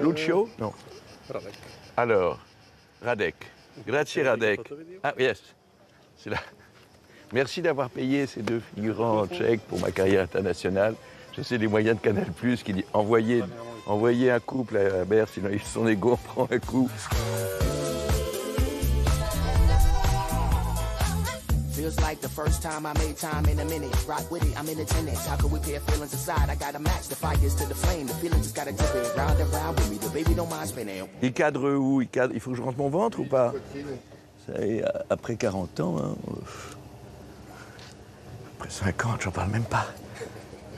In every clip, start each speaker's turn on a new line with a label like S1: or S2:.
S1: Lucio? Non.
S2: Radek.
S1: Alors, Radek. Grazie Radek. Ah, yes. C'est là. Merci d'avoir payé ces deux figurants tchèques pour ma carrière internationale. Je sais les moyens de Canal+, qui dit envoyer un couple à Berre, sinon ils sont égaux, on prend un coup.
S3: Feels like the first time I made time in a minute. Rock with it, I'm in attendance. How could we pair feelings aside? I gotta match the fires to the flame. The feelings just gotta dip it round and round with me. The baby don't mind spinning.
S1: Il cadre où? Il faut que je rentre mon ventre ou pas? Ça y est, après 40 ans, hein, après 50, j'en parle même pas.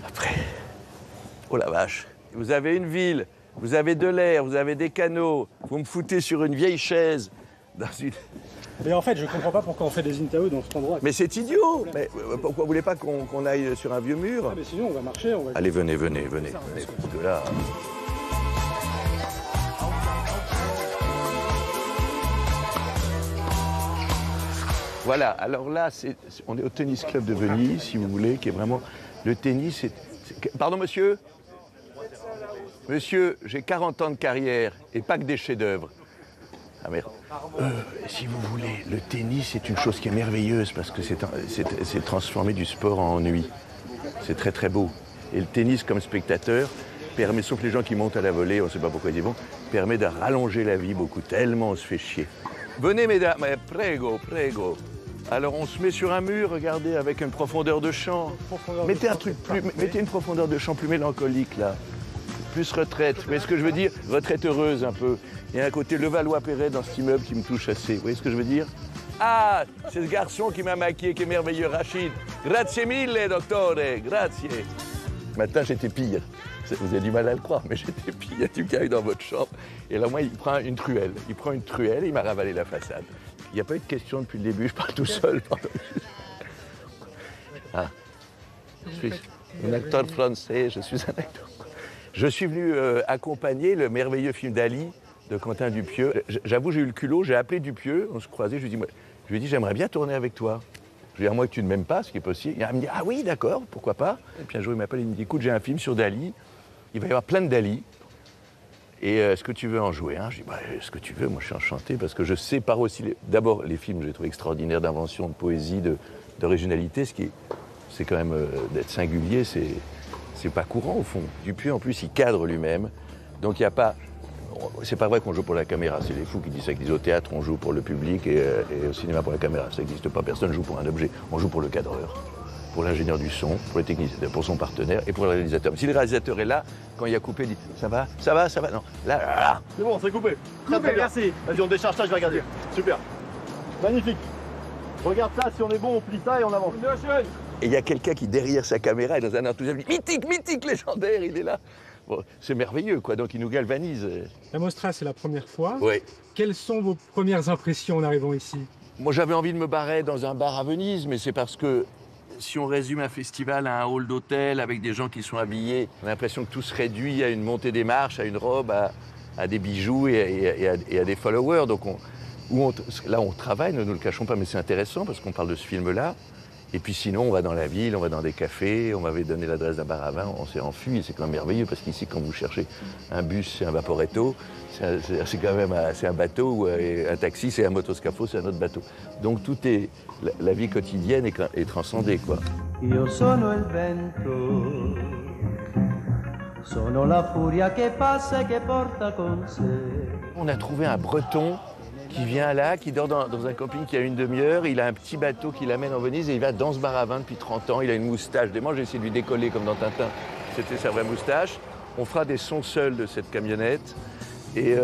S1: Après, oh la vache. Vous avez une ville, vous avez de l'air, vous avez des canaux. Vous me foutez sur une vieille chaise dans une...
S2: Mais en fait, je comprends pas pourquoi on fait des interviews dans cet endroit.
S1: Mais c'est idiot. Mais pourquoi vous voulez pas qu'on aille sur un vieux mur?
S2: Ah, mais sinon, on va marcher, on va...
S1: Allez, venez. Parce que là... Voilà, alors là, on est au Tennis Club de Venise, si vous voulez, qui est vraiment... Le tennis, Pardon, monsieur? Monsieur, j'ai 40 ans de carrière, et pas que des chefs-d'œuvre. Ah merde. Si vous voulez, le tennis, c'est une chose qui est merveilleuse, parce que c'est transformer du sport en ennui. C'est très très beau. Et le tennis, comme spectateur, permet, sauf les gens qui montent à la volée, on ne sait pas pourquoi ils y vont, permet de rallonger la vie beaucoup, tellement on se fait chier. Venez, mesdames, prego. Alors on se met sur un mur, regardez, avec une profondeur de champ. Mettez une profondeur de champ plus mélancolique, là. Plus retraite. Vous voyez ce que je veux dire? Retraite heureuse, un peu. Et à côté, Levallois-Perret dans cet immeuble qui me touche assez. Vous voyez ce que je veux dire? Ah, c'est ce garçon qui m'a maquillé, qui est merveilleux, Rachid. Grazie mille, doctore, grazie. Ce matin, j'étais pire. Vous avez du mal à le croire, mais j'étais pire. Il y a du gars dans votre chambre. Et là, moi, il prend une truelle. Et il m'a ravalé la façade. Il n'y a pas eu de question depuis le début, je parle tout seul. Ah. Je suis un acteur français, je suis un acteur. Je suis venu accompagner le merveilleux film d'Ali de Quentin Dupieux. J'avoue, j'ai eu le culot, j'ai appelé Dupieux, on se croisait, je lui ai dit, j'aimerais bien tourner avec toi. Je lui ai dit, à moins que tu ne m'aimes pas, ce qui est possible. Il me dit, ah oui, d'accord, pourquoi pas. Et puis un jour, il m'appelle, il me dit, écoute, j'ai un film sur Dali, il va y avoir plein de Dali. Et est-ce que tu veux en jouer un? Je dis, ce que tu veux, moi je suis enchanté, parce que je sépare aussi, d'abord les films, je les trouve extraordinaires d'invention, de poésie, d'originalité, c'est quand même d'être singulier, c'est pas courant au fond. Dupieux en plus il cadre lui-même, donc il n'y a pas... C'est pas vrai qu'on joue pour la caméra, c'est les fous qui disent ça, qui disent au théâtre on joue pour le public et au cinéma pour la caméra, ça n'existe pas, personne ne joue pour un objet, on joue pour le cadreur, pour l'ingénieur du son, pour le technicien, pour son partenaire et pour le réalisateur. Si le réalisateur est là, quand il a coupé, il dit ça va, non, là.
S4: C'est bon, c'est coupé. Très bien. Merci. Vas-y, on décharge ça, je vais regarder. Super. Magnifique. Regarde ça, si on est bon, on plie ça et on avance.
S1: Et il y a quelqu'un qui, derrière sa caméra, est dans un enthousiasme, mythique, légendaire, il est là. Bon, c'est merveilleux, quoi, donc il nous galvanise.
S2: La Mostra, c'est la première fois.
S1: Oui.
S2: Quelles sont vos premières impressions en arrivant ici?
S1: Moi, j'avais envie de me barrer dans un bar à Venise, mais c'est parce que si on résume un festival à un hall d'hôtel avec des gens qui sont habillés, on a l'impression que tout se réduit à une montée des marches, à une robe, à des bijoux et à des followers. Donc là, on travaille, ne nous le cachons pas, mais c'est intéressant parce qu'on parle de ce film-là. Et puis sinon, on va dans la ville, on va dans des cafés, on m'avait donné l'adresse d'un bar à vin, on s'est enfui, et c'est quand même merveilleux, parce qu'ici, quand vous cherchez un bus, c'est un vaporetto, c'est quand même un bateau, ou un taxi, c'est un motoscafo, c'est un autre bateau. Donc tout est, la vie quotidienne est transcendée, quoi.
S5: Io sono il vento, sono la furia che passa e che porta con sé.
S1: On a trouvé un Breton qui vient là, qui dort dans un camping qui a une demi-heure, il a un petit bateau qui l'amène en Venise et il va dans ce bar à vin depuis 30 ans, il a une moustache. Moi, j'ai essayé de lui décoller comme dans Tintin, c'était sa vraie moustache. On fera des sons seuls de cette camionnette et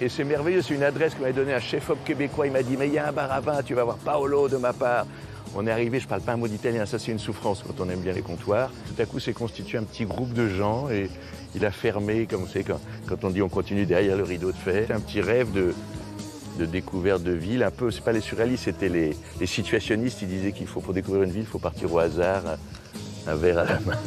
S1: c'est merveilleux, c'est une adresse que m'avait donnée un chef-op québécois, il m'a dit « mais il y a un bar à vin, tu vas voir Paolo de ma part ». On est arrivé, je parle pas un mot d'italien, ça c'est une souffrance quand on aime bien les comptoirs. Tout à coup, c'est constitué un petit groupe de gens et il a fermé, comme vous savez, quand on dit on continue derrière le rideau de fer. C'est un petit rêve de découverte de ville, un peu, c'est pas les surréalistes, c'était les situationnistes, ils disaient qu'il faut, pour découvrir une ville, il faut partir au hasard, un verre à la main.